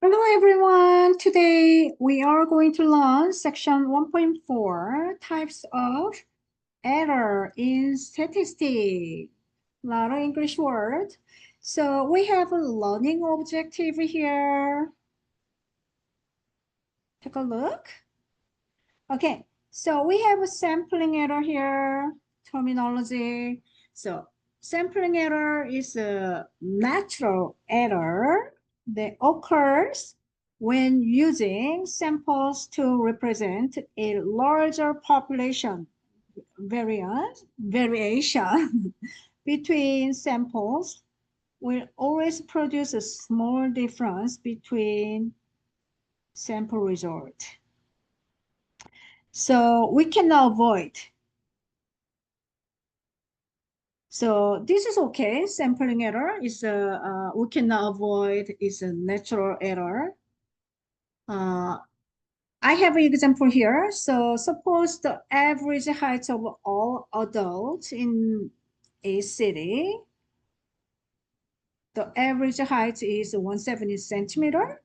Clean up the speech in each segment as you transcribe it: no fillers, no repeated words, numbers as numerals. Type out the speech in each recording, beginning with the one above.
Hello everyone. Today we are going to learn section 1.4 types of error in statistics. A lot of English words. So we have a learning objective here. Take a look. Okay, so we have a sampling error here, terminology. So sampling error is a natural error that occurs when using samples to represent a larger population variation between samples will always produce a small difference between sample result. So we cannot avoid. So this is okay. Sampling error is we cannot avoid is a natural error. I have an example here. So suppose the average height of all adults in a city, the average height is 170 centimeter.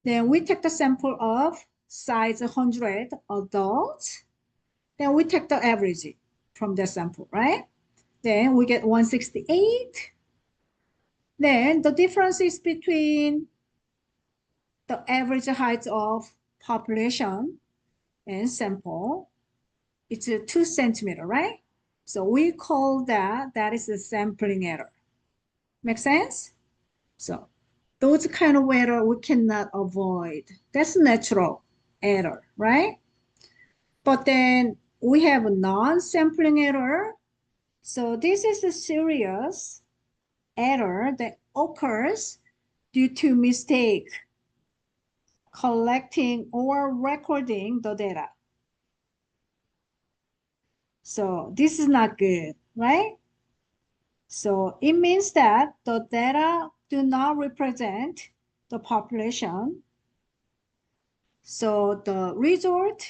Then we take the sample of size 100 adults. Then we take the average from the sample, right? Then we get 168. Then the difference is between the average height of population and sample. It's a 2 centimeter, right? So we call that is a sampling error. Make sense? So those kind of error we cannot avoid. That's natural error, right? But then we have a non-sampling error. So this is a serious error that occurs due to mistake collecting or recording the data. So this is not good, right? So it means that the data do not represent the population. So the result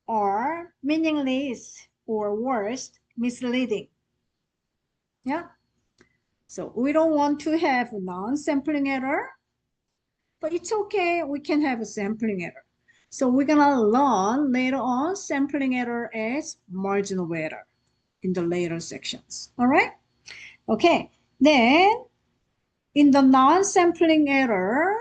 are meaningless or worse, misleading. Yeah. So we don't want to have non-sampling error, but it's okay. We can have a sampling error. So we're gonna learn later on sampling error as marginal error in the later sections. All right. Okay. Then in the non-sampling error,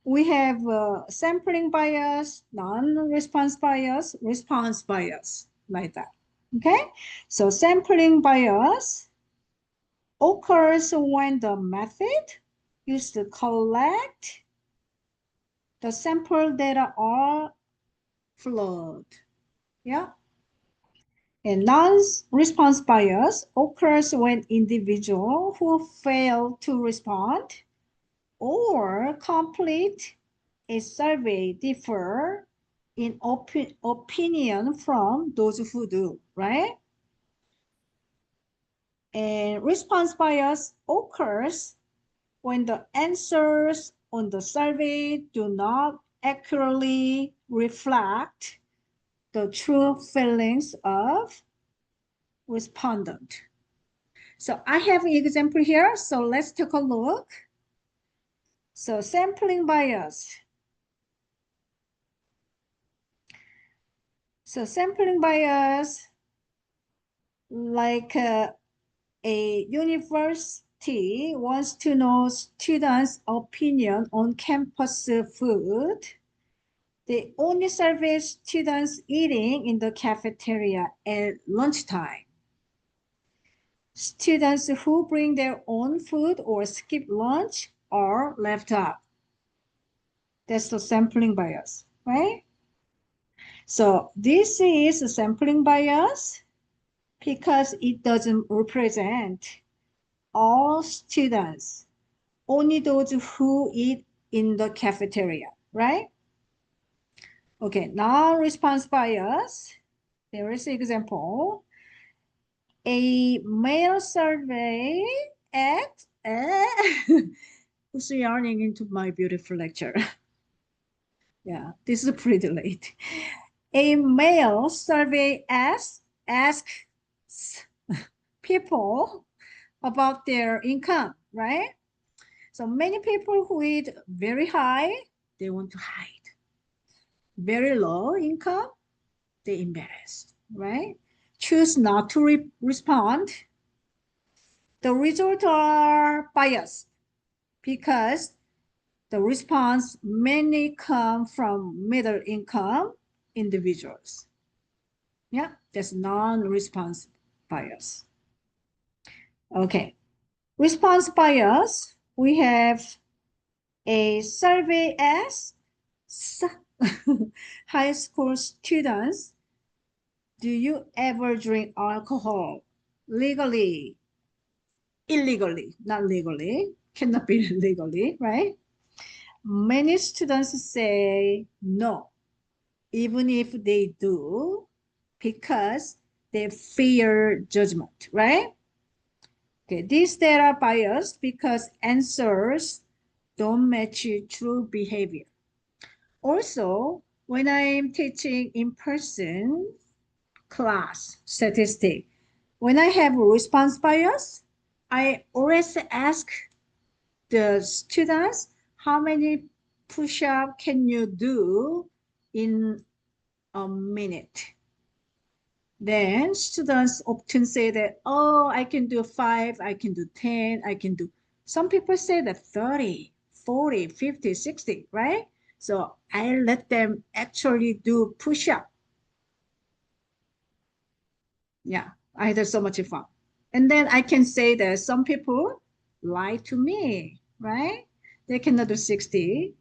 we have sampling bias, non-response bias, response bias, like that. Okay. So sampling bias occurs when the method used to collect the sample data are flawed. Yeah. And non-response bias occurs when individuals who fail to respond or complete a survey differ in opinion from those who do, right? And response bias occurs when the answers on the survey do not accurately reflect the true feelings of respondent. So I have an example here. So let's take a look. So sampling bias. So sampling bias, like a university wants to know students' opinion on campus food. They only survey students eating in the cafeteria at lunchtime. Students who bring their own food or skip lunch are left out. That's the sampling bias, right? So this is a sampling bias because it doesn't represent all students, only those who eat in the cafeteria, right? Okay, now response bias. There is an example. A male survey at who's yarning into my beautiful lecture. Yeah, this is pretty late. A male survey asks people about their income, right? So many people with very high, they want to hide. Very low income, they embarrassed, right? Choose not to respond. The results are biased because the response mainly come from middle income individuals. Yeah, that's non-response bias. Okay, response bias, we have a survey as high school students. Do you ever drink alcohol legally? Illegally, not legally, cannot be legally, right? Many students say no, even if they do, because they fear judgment, right? Okay, these data are biased because answers don't match true behavior. Also, when I'm teaching in person class statistic, when I have response bias, I always ask the students, how many push-up can you do in a minute? Then students often say that, oh, I can do 5, I can do 10, I can do, some people say that 30, 40, 50, 60, right? So I let them actually do push-up. Yeah, I had so much fun. And then I can say that some people lie to me, right? They cannot do 60.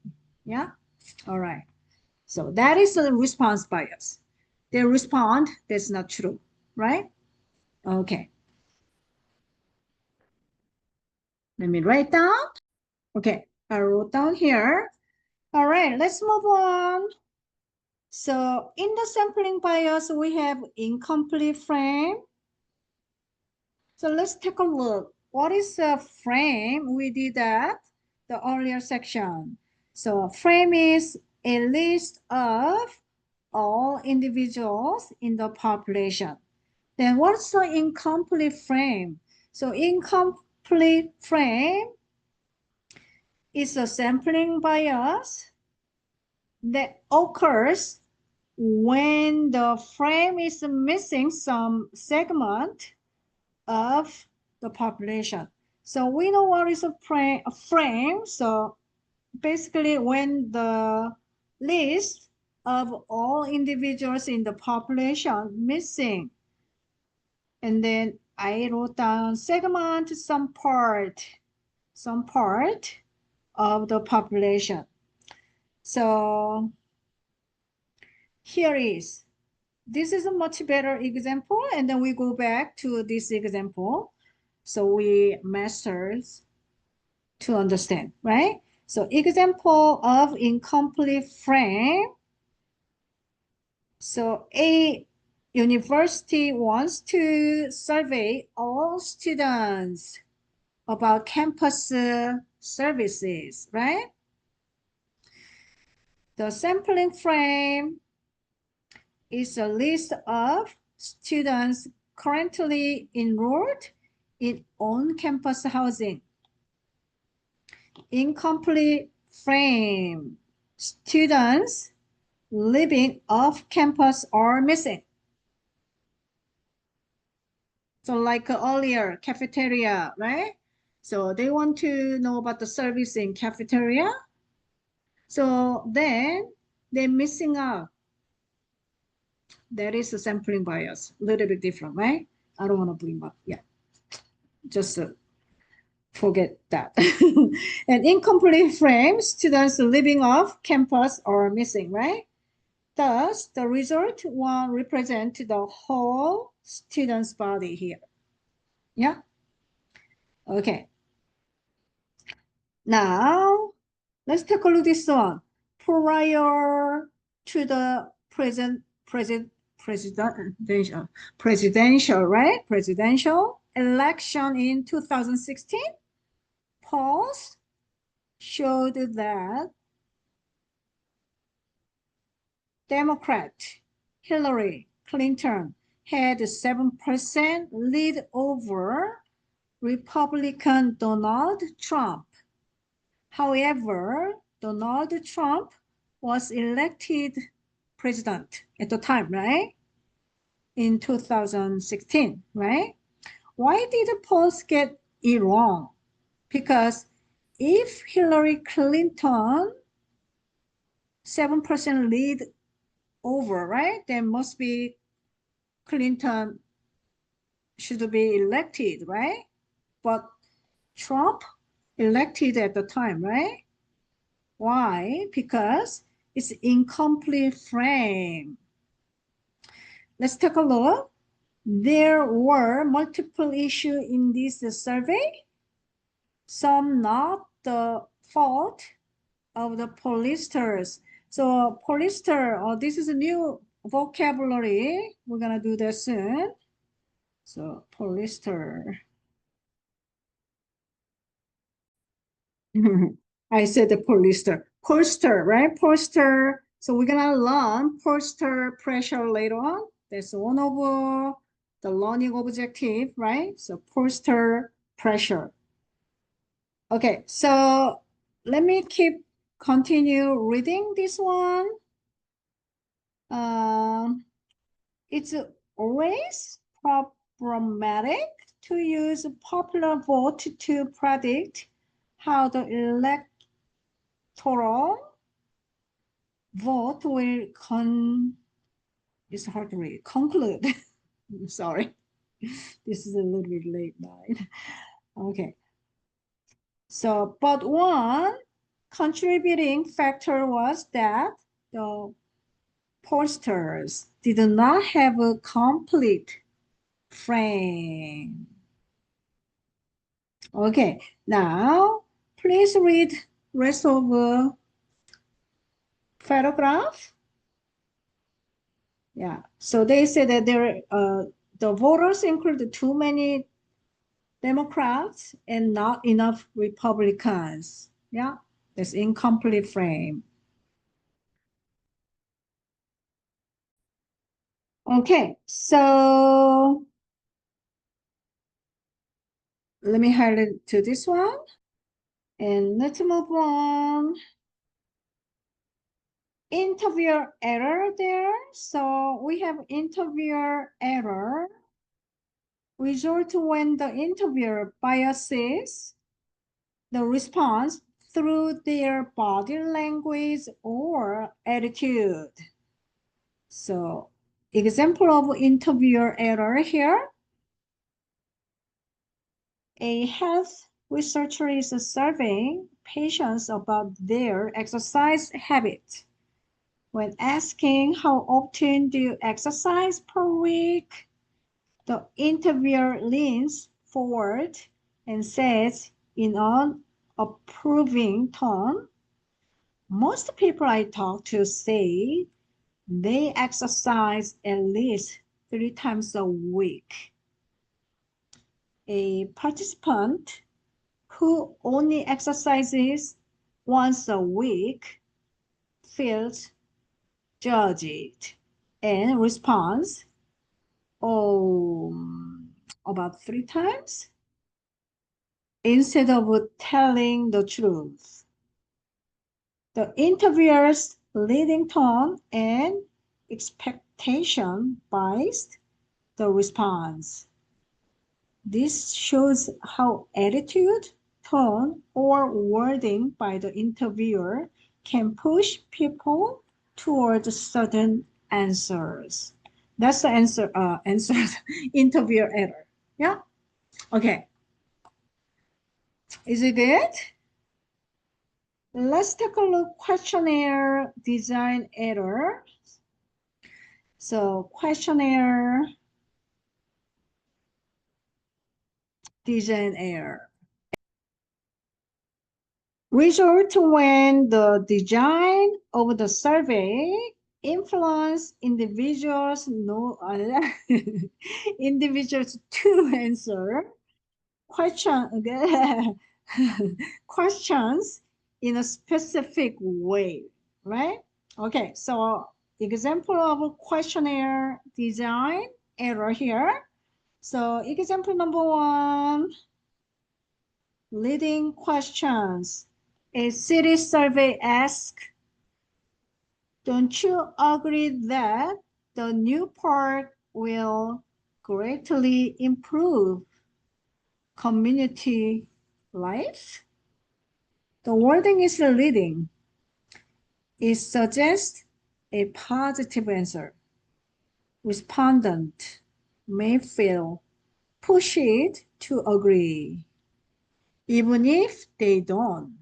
Yeah, all right. So that is a response bias. They respond, that's not true, right? Okay, let me write down. Okay, I wrote down here. All right, let's move on. So in the sampling bias, we have incomplete frame. So let's take a look. What is a frame? We did that the earlier section. So frame is a list of all individuals in the population. Then what's the incomplete frame? So incomplete frame is a sampling bias that occurs when the frame is missing some segment of the population. So we know what is a frame. So basically when the list of all individuals in the population missing, and then I wrote down segment, some part of the population. So here is, this is a much better example, and then we go back to this example. So we masters to understand, right? So example of incomplete frame. So a university wants to survey all students about campus services, right? The sampling frame is a list of students currently enrolled in on-campus housing. Incomplete frame, students living off campus are missing. So like earlier, cafeteria, right? So they want to know about the service in cafeteria. So then they're missing out. That is a sampling bias, a little bit different, right? I don't want to bring up, yeah. Just forget that. And incomplete frame, students living off campus are missing, right? Thus, the result will represent the whole student's body here. Yeah. Okay. Now, let's take a look at this one. Prior to the presidential, right? Presidential election in 2016, polls showed that Democrat Hillary Clinton had 7% lead over Republican Donald Trump. However, Donald Trump was elected president at the time, right? In 2016, right? Why did the polls get it wrong? Because if Hillary Clinton 7% lead over, right? Then must be Clinton should be elected, right? But Trump elected at the time, right? Why? Because it's incomplete frame. Let's take a look. There were multiple issues in this survey, some not the fault of the pollsters. So pollster, this is a new vocabulary. We're gonna do that soon. So pollster. I said the pollster. Pollster, right? Pollster. So we're gonna learn pollster pressure later on. That's one of the learning objective, right? So pollster pressure. Okay, so let me continue reading this one. It's always problematic to use popular vote to predict how the electoral vote will it's hard to read, conclude. I'm sorry. This is a little bit late night. Okay. So, but one contributing factor was that the posters did not have a complete frame. Okay, now please read rest of the paragraph. Yeah, so they say that the voters include too many Democrats and not enough Republicans. Yeah, that's incomplete frame. Okay, so let me highlight to this one. And let's move on. Interviewer error there. So we have interviewer error. Result when the interviewer biases the response through their body language or attitude. So example of interviewer error here. A health researcher is surveying patients about their exercise habits. When asking how often do you exercise per week, the interviewer leans forward and says in an approving tone, most people I talk to say they exercise at least 3 times a week. A participant who only exercises once a week feels judged and responds, oh, about 3 times instead of telling the truth. The interviewer's leading tone and expectation biased the response. This shows how attitude, tone, or wording by the interviewer can push people towards certain answers. That's the answer interviewer error. Yeah. Okay. Is it good? Let's take a look questionnaire design error. So questionnaire design error. Result when the design of the survey influence individuals individuals to answer questions in a specific way, right? Okay, so example of questionnaire design error here. So example number 1, leading questions. A city survey asks, don't you agree that the new park will greatly improve community life? The wording is leading. It suggests a positive answer. Respondent may feel pushed to agree, even if they don't.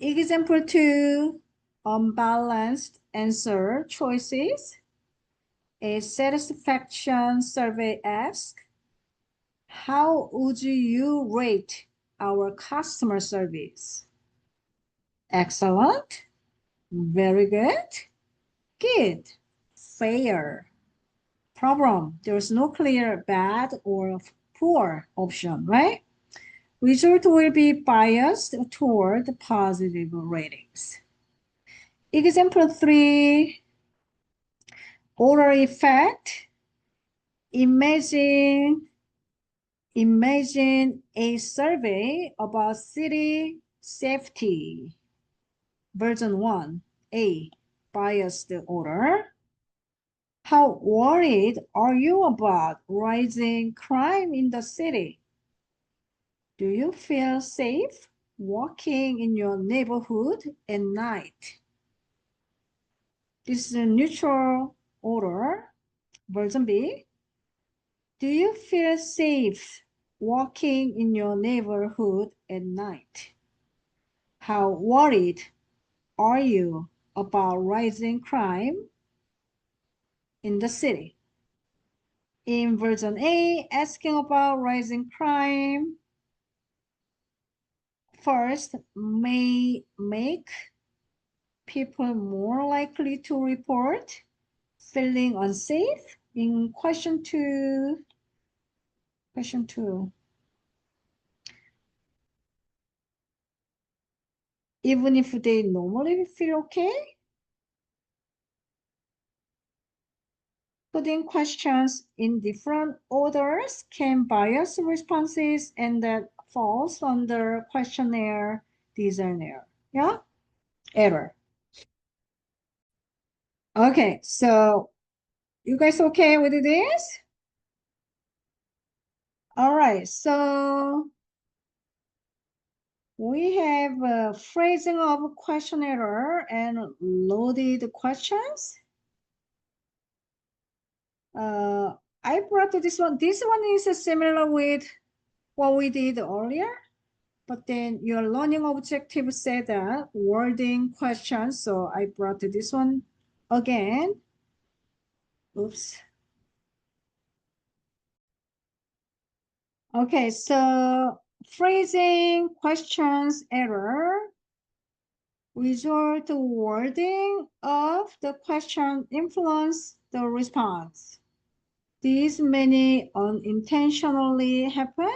Example 2, unbalanced answer choices. A satisfaction survey asks, how would you rate our customer service? Excellent. Very good. Good. Fair. Problem. There's no clear bad or poor option, right? Result will be biased toward positive ratings. Example 3, order effect. Imagine a survey about city safety. Version 1, A, biased order. How worried are you about rising crime in the city? Do you feel safe walking in your neighborhood at night? This is a neutral order. Version B. Do you feel safe walking in your neighborhood at night? How worried are you about rising crime in the city? In version A, asking about rising crime first may make people more likely to report feeling unsafe. In question two, even if they normally feel okay, putting questions in different orders can bias responses, and that falls under questionnaire design error. Yeah, error. Okay, so you guys okay with this? All right, so we have a phrasing of question error and loaded questions. I brought this one. This one is similar with what we did earlier, but then your learning objective said that wording questions, so I brought this one again. Oops. Okay, so phrasing questions error. Result wording of the question influence the response. These may unintentionally happen.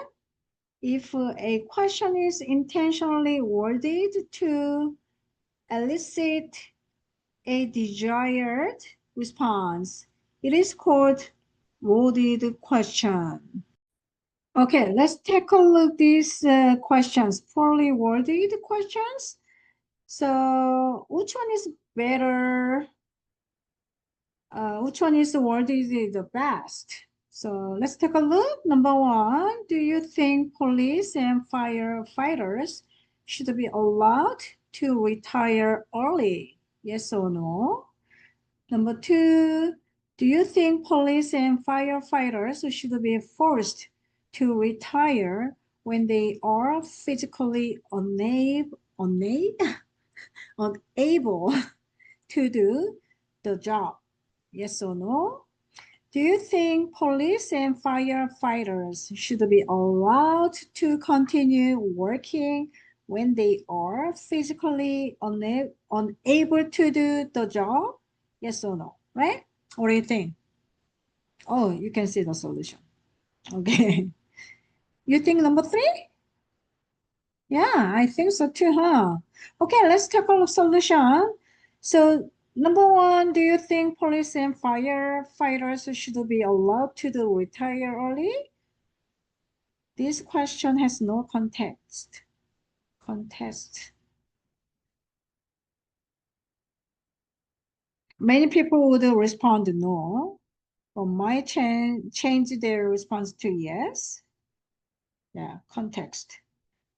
If a question is intentionally worded to elicit a desired response, it is called loaded question. Okay, let's take a look at these questions, poorly worded questions. So which one is better? Which one is the word is the best? So let's take a look. Number 1, do you think police and firefighters should be allowed to retire early? Yes or no? Number 2, do you think police and firefighters should be forced to retire when they are physically unable to do the job? Yes or no? Do you think police and firefighters should be allowed to continue working when they are physically unable to do the job? Yes or no, right? What do you think? Oh, you can see the solution. Okay. You think number 3? Yeah, I think so too, huh? Okay, let's take a look solution. So number 1, do you think police and firefighters should be allowed to retire early? This question has no context. Contest. Many people would respond no, but might change their response to yes. Yeah, context.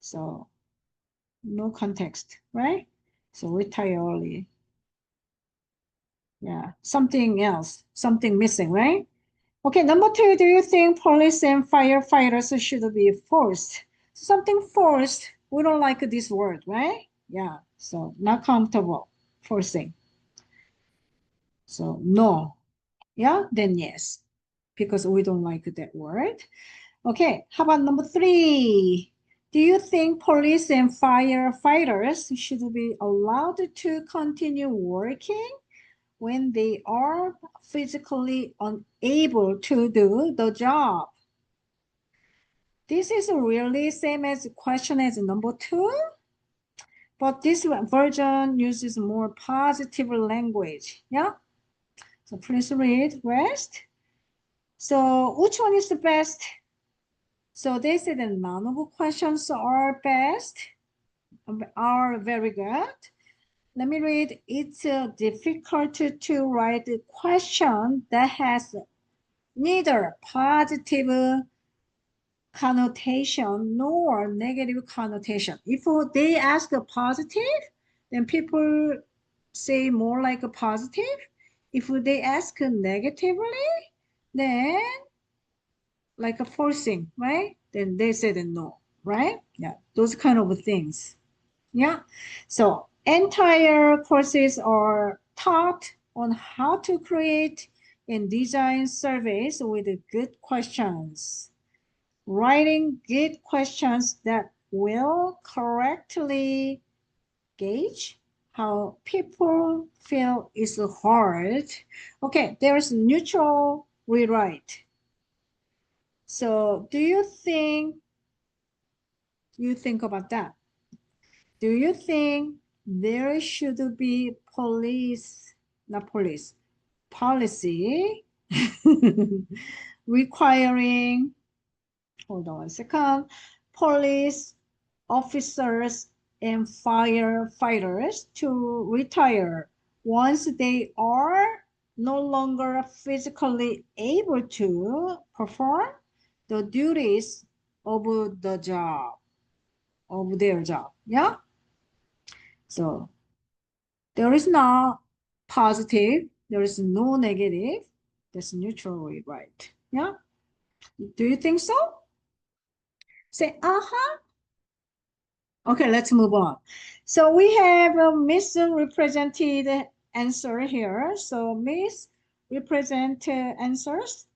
So no context, right? So retire early. Yeah, something else, something missing, right? Okay, number two, do you think police and firefighters should be forced? Something forced, we don't like this word, right? Yeah, so not comfortable, forcing. So no, yeah, then yes, because we don't like that word. Okay, how about number three? Do you think police and firefighters should be allowed to continue working when they are physically unable to do the job? This is really same as question as number two, but this version uses more positive language. Yeah. So please read rest. So which one is the best? So they said that none of the questions are best, are very good. Let me read. It's difficult to write a question that has neither positive connotation nor negative connotation. If they ask a positive, then people say more like a positive. If they ask negatively, then like a forcing, right? Then they said no, right? Yeah, those kind of things. Yeah. So entire courses are taught on how to create and design surveys with good questions. Writing good questions that will correctly gauge how people feel is hard. Okay, there's neutral rewrite. So do you think about that? Do you think there should be not police, policy requiring, hold on one second, police officers and firefighters to retire once they are no longer physically able to perform the duties of the job, of their job? Yeah. So there is no positive, there is no negative, there's neutral, right? Yeah. Do you think so? Say, uh-huh. Okay, let's move on. So we have a misrepresented answer here. So misrepresented answers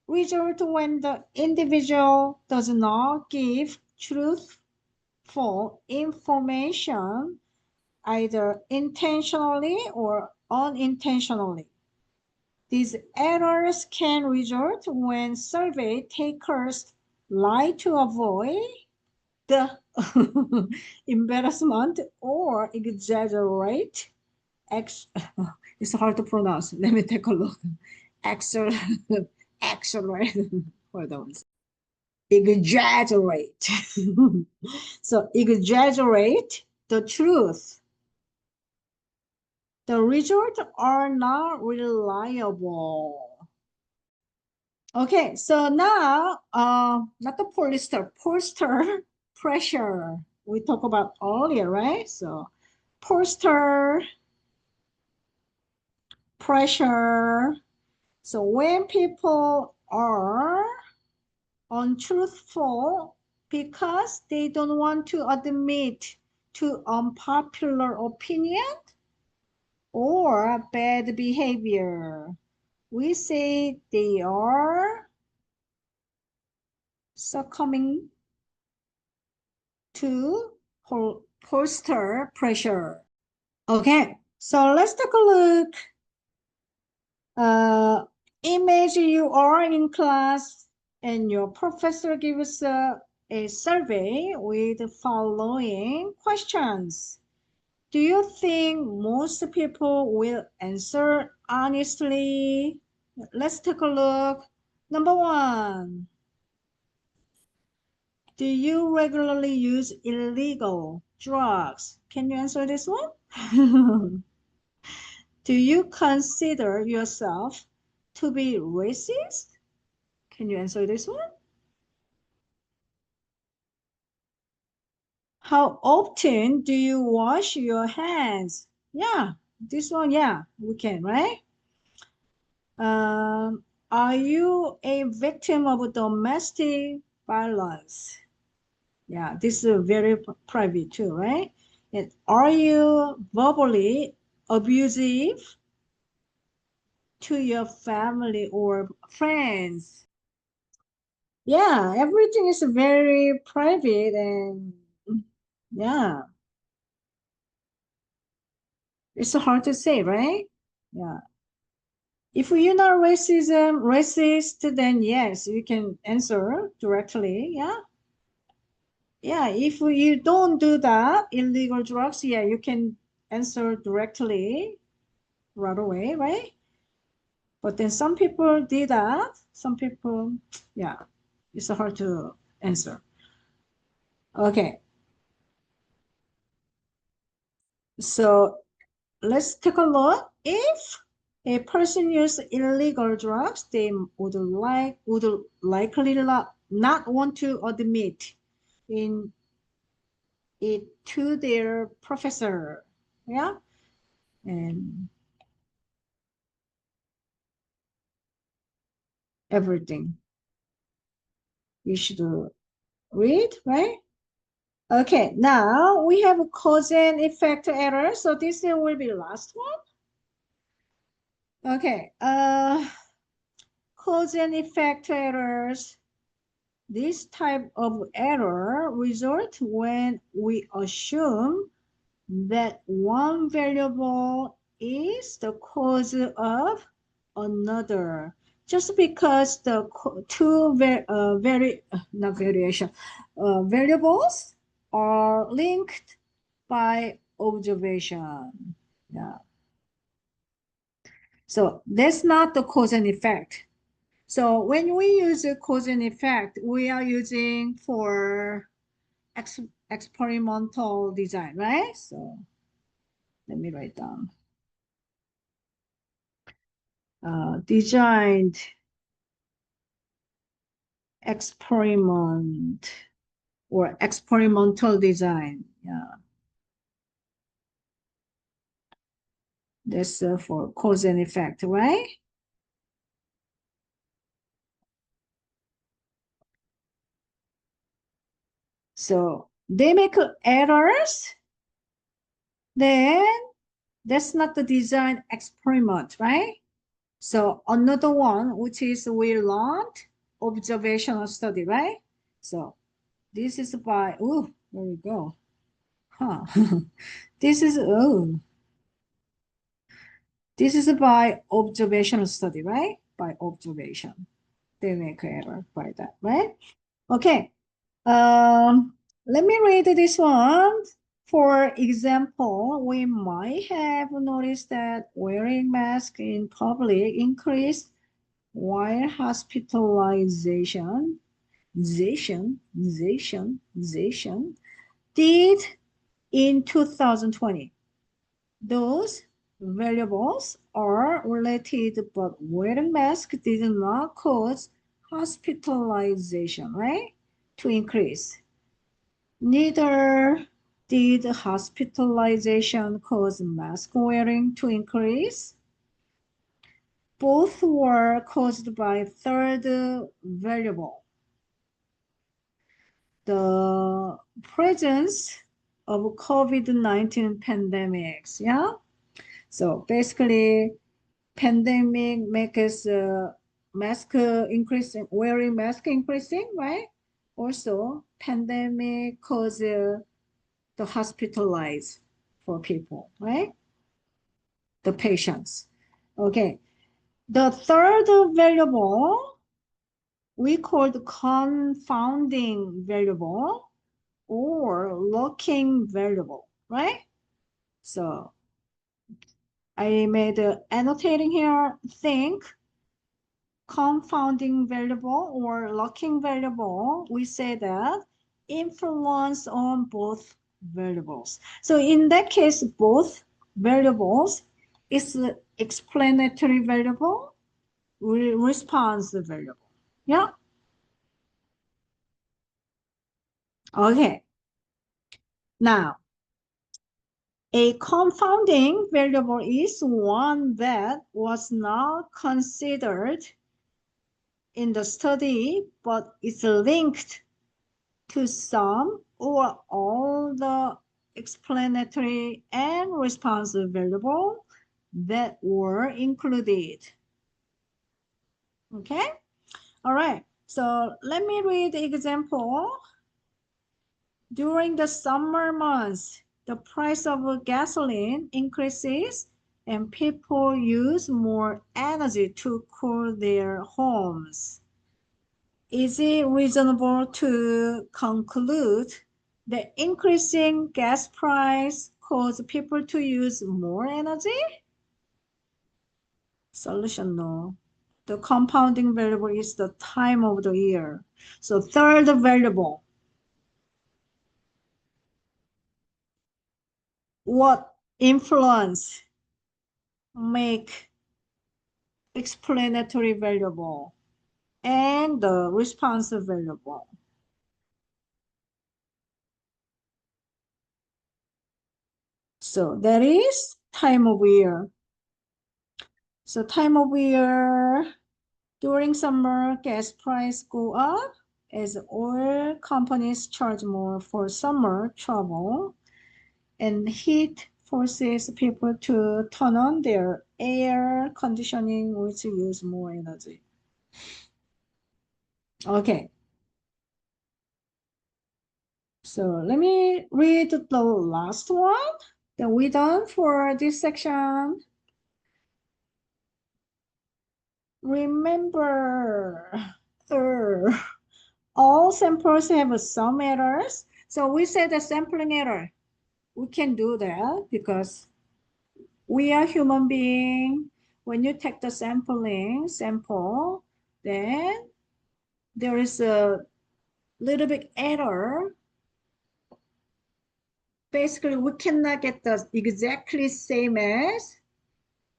result when the individual does not give truthful information either intentionally or unintentionally. These errors can result when survey takers lie to avoid the embarrassment or exaggerate. Ex it's hard to pronounce. Let me take a look. Excel, accelerate. Hold on. Exaggerate. So exaggerate the truth. The results are not reliable. Okay, so now, not the pollster pressure we talked about earlier, right? So pollster pressure. So when people are untruthful because they don't want to admit to unpopular opinion or bad behavior, we say they are succumbing to pollster pressure. Okay, so let's take a look. Imagine you are in class and your professor gives a survey with the following questions. Do you think most people will answer honestly? Let's take a look. Number one, Do you regularly use illegal drugs? Can you answer this one? Do you consider yourself to be racist? Can you answer this one? How often do you wash your hands? Yeah, this one, yeah, we can, right? Are you a victim of domestic violence? Yeah, this is very private too, right? And are you verbally abusive to your family or friends? Yeah, everything is very private and yeah, it's hard to say, right? Yeah. If you're not racist, then yes, you can answer directly. Yeah. Yeah. If you don't do that, illegal drugs, yeah, you can answer directly right away, right? But then some people did that. Some people, yeah, it's hard to answer. Okay. So let's take a look. If a person uses illegal drugs, they would likely not want to admit in it to their professor. Yeah, and everything you should read, right? Okay, now we have a cause and effect error. So this will be the last one. Okay, cause and effect errors. This type of error results when we assume that one variable is the cause of another. Just because the two not variation variables are linked by observation. Yeah. So that's not the cause and effect. So when we use a cause and effect, we are using for ex experimental design, right? So let me write down. Designed experiment or experimental design. Yeah, that's for cause and effect, right? So they make errors, then that's not the design experiment, right? So another one, which is we learned observational study, right? So this is by, oh, there we go. Huh. This is, oh, this is by observational study, right? By observation. They make error by that, right? Okay. Let me read this one. For example, we might have noticed that wearing mask in public increased while hospitalization did in 2020. Those variables are related, but wearing mask did not cause hospitalization, right? To increase. Neither did hospitalization cause mask wearing to increase. Both were caused by third variable, the presence of COVID-19 pandemics. Yeah. So basically, pandemic makes mask increasing, wearing mask increasing, right? Also, pandemic cause the hospitalized for people, right? The patients. Okay. The third variable we call the confounding variable or locking variable, right? So I made annotating here, think confounding variable or locking variable, we say that influence on both variables. So in that case, both variables is explanatory variable, response variable. Yeah. Okay. Now, a confounding variable is one that was not considered in the study, but is linked to some or all the explanatory and response variable that were included. Okay, all right. So let me read the example. During the summer months, the price of gasoline increases and people use more energy to cool their homes. Is it reasonable to conclude that increasing gas price cause people to use more energy? Solution, no. The compounding variable is the time of the year. So third variable, what influence make explanatory variable and the response variable? So that is time of year. So time of year, during summer, gas price go up as oil companies charge more for summer travel, and heat forces people to turn on their air conditioning, which use more energy. Okay. So let me read the last one that we done for this section. Remember, all samples have some errors. So we said the sampling error. We can do that because we are human being. When you take the sample, then there is a little bit error. Basically, we cannot get the exactly same as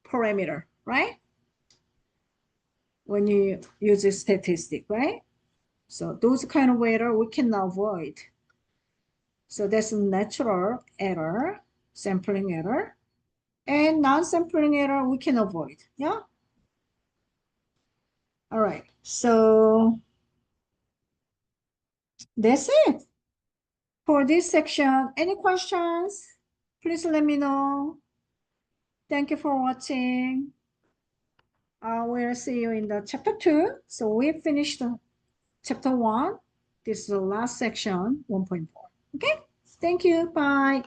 parameter, right? When you use a statistic, right? So those kind of error we can avoid. So that's a natural error, sampling error. And non-sampling error we can avoid, yeah? All right, so that's it for this section. Any questions? Please let me know. Thank you for watching. I will see you in the chapter 2. So we finished chapter 1. This is the last section, 1.4. Okay, thank you, bye.